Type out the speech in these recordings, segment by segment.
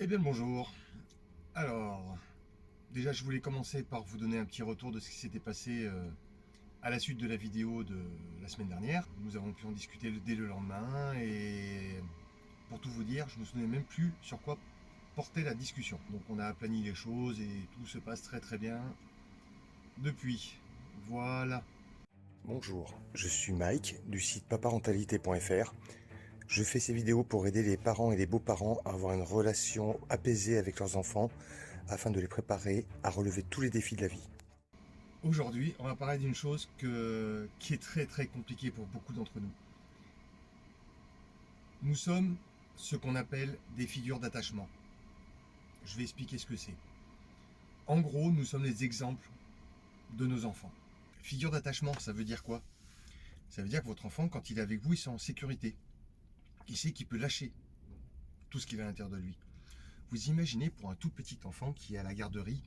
Eh bien le bonjour. Alors, déjà je voulais commencer par vous donner un petit retour de ce qui s'était passé à la suite de la vidéo de la semaine dernière. Nous avons pu en discuter dès le lendemain et pour tout vous dire, je ne me souvenais même plus sur quoi portait la discussion. Donc on a aplani les choses et tout se passe très très bien depuis. Voilà. Bonjour, je suis Mike du site paparentalité.fr. Je fais ces vidéos pour aider les parents et les beaux-parents à avoir une relation apaisée avec leurs enfants afin de les préparer à relever tous les défis de la vie. Aujourd'hui, on va parler d'une chose qui est très très compliquée pour beaucoup d'entre nous. Nous sommes ce qu'on appelle des figures d'attachement. Je vais expliquer ce que c'est. En gros, nous sommes les exemples de nos enfants. Figure d'attachement, ça veut dire quoi? Ça veut dire que votre enfant, quand il est avec vous, il se sent en sécurité. Il sait qu'il peut lâcher tout ce qu'il a à l'intérieur de lui. Vous imaginez pour un tout petit enfant qui est à la garderie,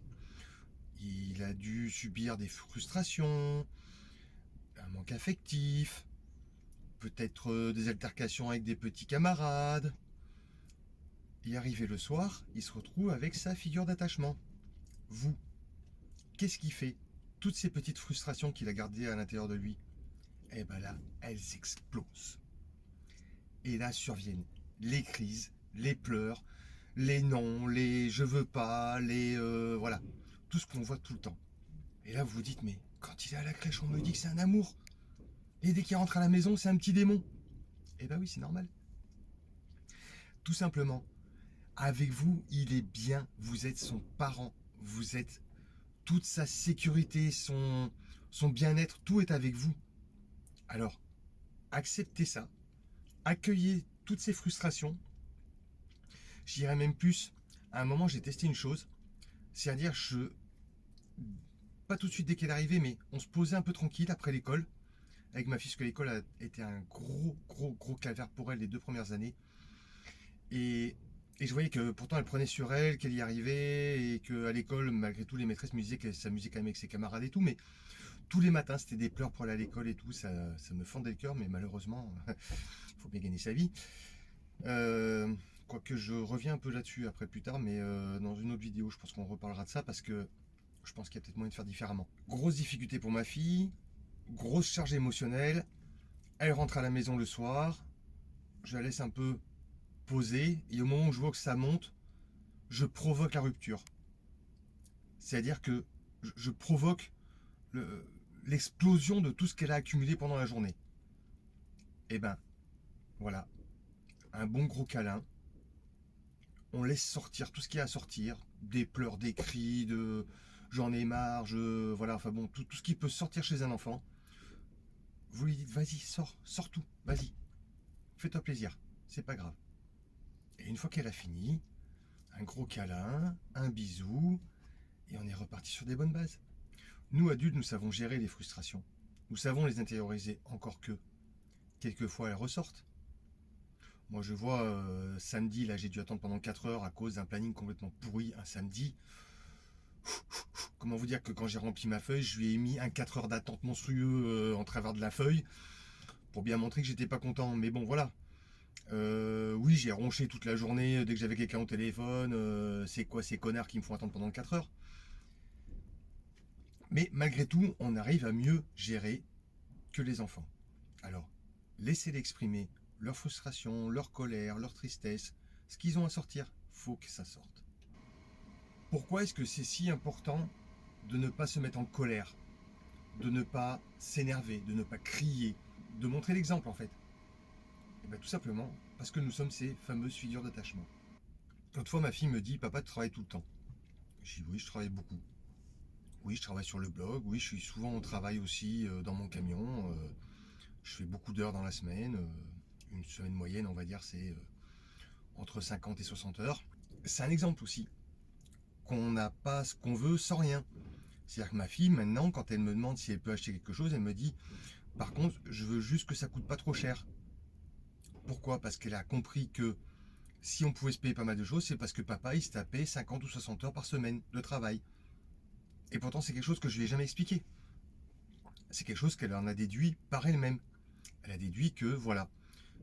il a dû subir des frustrations, un manque affectif, peut-être des altercations avec des petits camarades. Et arrivé le soir, il se retrouve avec sa figure d'attachement. Vous, qu'est-ce qu'il fait? Toutes ces petites frustrations qu'il a gardées à l'intérieur de lui, et ben là, elles explosent. Et là surviennent les crises, les pleurs, les non, les je veux pas, les voilà, tout ce qu'on voit tout le temps. Et là vous vous dites mais quand il est à la crèche on me dit que c'est un amour, et dès qu'il rentre à la maison c'est un petit démon. Et ben oui c'est normal. Tout simplement, avec vous il est bien, vous êtes son parent, vous êtes toute sa sécurité, son bien-être, tout est avec vous. Alors acceptez ça, accueillez toutes ces frustrations. J'irais même plus. À un moment, j'ai testé une chose. C'est-à-dire, pas tout de suite dès qu'elle est arrivée, mais on se posait un peu tranquille après l'école. Avec ma fille, parce que l'école a été un gros calvaire pour elle les 2 premières années. Et, et je voyais que pourtant elle prenait sur elle, qu'elle y arrivait, et qu'à l'école, malgré tout, les maîtresses me disaient qu'elle s'amusait quand même avec ses camarades et tout. Mais tous les matins, c'était des pleurs pour aller à l'école et tout. Ça me fendait le cœur, mais malheureusement, il faut bien gagner sa vie. Euh, Quoique je reviens un peu là-dessus après plus tard, mais dans une autre vidéo, je pense qu'on reparlera de ça parce que je pense qu'il y a peut-être moyen de faire différemment. Grosse difficulté pour ma fille, grosse charge émotionnelle. Elle rentre à la maison le soir, je la laisse un peu poser, et au moment où je vois que ça monte, je provoque la rupture. C'est-à-dire que je provoque l'explosion de tout ce qu'elle a accumulé pendant la journée. Et ben, voilà, un bon gros câlin, on laisse sortir tout ce qu'il y a à sortir, des pleurs, des cris, de j'en ai marre, voilà, enfin bon, tout ce qui peut sortir chez un enfant. Vous lui dites, vas-y, sors tout, vas-y, fais-toi plaisir, c'est pas grave. Et une fois qu'elle a fini, un gros câlin, un bisou, et on est reparti sur des bonnes bases. Nous, adultes, nous savons gérer les frustrations. Nous savons les intérioriser, encore que, quelquefois, elles ressortent. Moi, je vois, samedi, là, j'ai dû attendre pendant 4 heures à cause d'un planning complètement pourri, un samedi. Comment vous dire que quand j'ai rempli ma feuille, je lui ai mis un 4 heures d'attente monstrueux en travers de la feuille pour bien montrer que j'étais pas content. Mais bon, voilà. Oui, j'ai ronché toute la journée dès que j'avais quelqu'un au téléphone. C'est quoi ces connards qui me font attendre pendant 4 heures? Mais malgré tout, on arrive à mieux gérer que les enfants. Alors, laissez-les exprimer leur frustration, leur colère, leur tristesse, ce qu'ils ont à sortir. Faut que ça sorte. Pourquoi est-ce que c'est si important de ne pas se mettre en colère, de ne pas s'énerver, de ne pas crier, de montrer l'exemple en fait? Et bien tout simplement parce que nous sommes ces fameuses figures d'attachement. L'autre fois ma fille me dit papa tu travailles tout le temps. Je dis oui je travaille beaucoup. Oui je travaille sur le blog, oui je suis souvent au travail aussi dans mon camion. Je fais beaucoup d'heures dans la semaine. Une semaine moyenne on va dire c'est entre 50 et 60 heures. C'est un exemple aussi qu'on n'a pas ce qu'on veut sans rien. C'est-à-dire que ma fille maintenant quand elle me demande si elle peut acheter quelque chose, elle me dit par contre je veux juste que ça coûte pas trop cher. Pourquoi? Parce qu'elle a compris que si on pouvait se payer pas mal de choses, c'est parce que papa il se tapait 50 ou 60 heures par semaine de travail. Et pourtant c'est quelque chose que je lui ai jamais expliqué. C'est quelque chose qu'elle en a déduit par elle-même. Elle a déduit que voilà,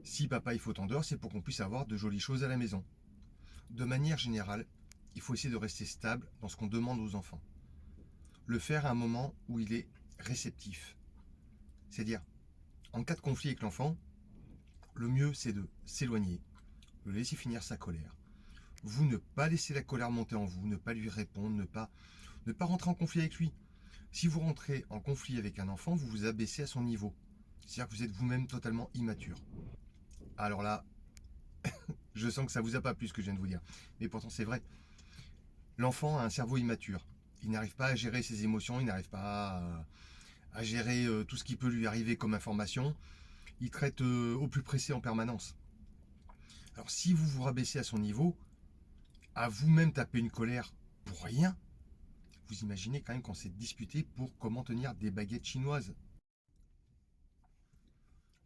si papa il faut tant d'heures, c'est pour qu'on puisse avoir de jolies choses à la maison. De manière générale, il faut essayer de rester stable dans ce qu'on demande aux enfants. Le faire à un moment où il est réceptif. C'est-à-dire, en cas de conflit avec l'enfant, le mieux c'est de s'éloigner, le laisser finir sa colère. Vous ne pas laisser la colère monter en vous, ne pas lui répondre, ne pas rentrer en conflit avec lui. Si vous rentrez en conflit avec un enfant, vous vous abaissez à son niveau. C'est-à-dire que vous êtes vous-même totalement immature. Alors là, je sens que ça vous a pas plu ce que je viens de vous dire. Mais pourtant c'est vrai. L'enfant a un cerveau immature. Il n'arrive pas à gérer ses émotions, il n'arrive pas à gérer tout ce qui peut lui arriver comme information. Il traite au plus pressé en permanence. Alors si vous vous rabaissez à son niveau, à vous-même taper une colère pour rien, vous imaginez quand même qu'on s'est disputé pour comment tenir des baguettes chinoises.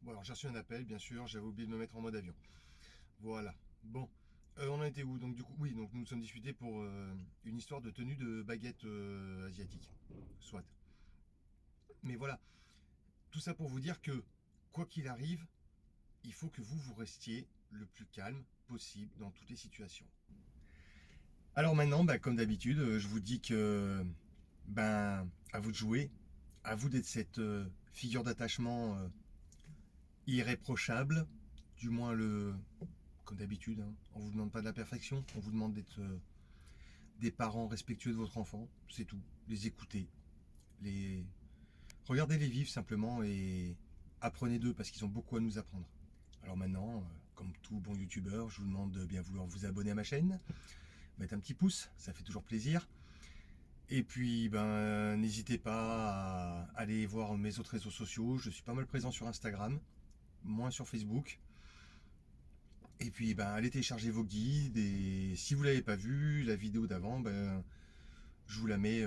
Bon alors j'ai reçu un appel, bien sûr, j'avais oublié de me mettre en mode avion. Voilà. Bon, on en était où? Donc du coup, oui, donc nous nous sommes disputés pour une histoire de tenue de baguette asiatique. Soit. Mais voilà, tout ça pour vous dire que, quoi qu'il arrive, il faut que vous restiez le plus calme possible dans toutes les situations. Alors maintenant, bah, comme d'habitude, je vous dis que, ben, à vous de jouer, à vous d'être cette figure d'attachement irréprochable, du moins comme d'habitude, hein. On ne vous demande pas de la perfection, on vous demande d'être des parents respectueux de votre enfant, c'est tout. Les écouter, regardez les vivre simplement et apprenez d'eux parce qu'ils ont beaucoup à nous apprendre. Alors maintenant, comme tout bon youtubeur, je vous demande de bien vouloir vous abonner à ma chaîne, mettre un petit pouce, ça fait toujours plaisir. Et puis, ben, n'hésitez pas à aller voir mes autres réseaux sociaux. Je suis pas mal présent sur Instagram, moins sur Facebook. Et puis, ben, allez télécharger vos guides. Et si vous l'avez pas vu, la vidéo d'avant, ben, je vous la mets,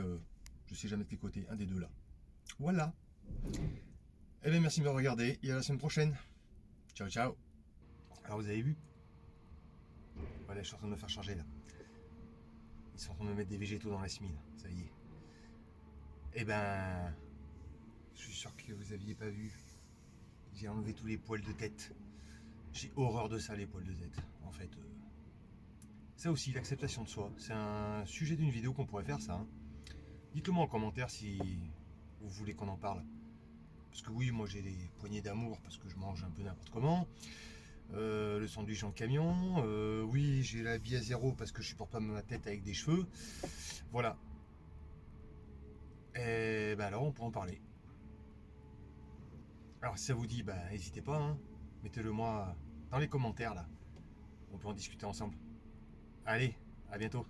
je sais jamais de quel côté, un des deux là. Voilà. Eh bien, merci de me regarder et à la semaine prochaine. Ciao, ciao. Alors, vous avez vu? Voilà, je suis en train de me faire charger là. Ils sont en train de me mettre des végétaux dans la semine, ça y est. Eh ben, je suis sûr que vous aviez pas vu. J'ai enlevé tous les poils de tête. J'ai horreur de ça, les poils de tête. En fait, ça aussi, l'acceptation de soi. C'est un sujet d'une vidéo qu'on pourrait faire, ça. Hein. Dites-le moi en commentaire si vous voulez qu'on en parle. Parce que oui, moi j'ai des poignées d'amour parce que je mange un peu n'importe comment. Le sandwich en camion. Oui, j'ai la vie à zéro parce que je supporte pas ma tête avec des cheveux. Voilà. Et ben alors, on peut en parler. Alors, si ça vous dit, bah, n'hésitez pas. Hein. Mettez-le moi dans les commentaires là. On peut en discuter ensemble. Allez, à bientôt.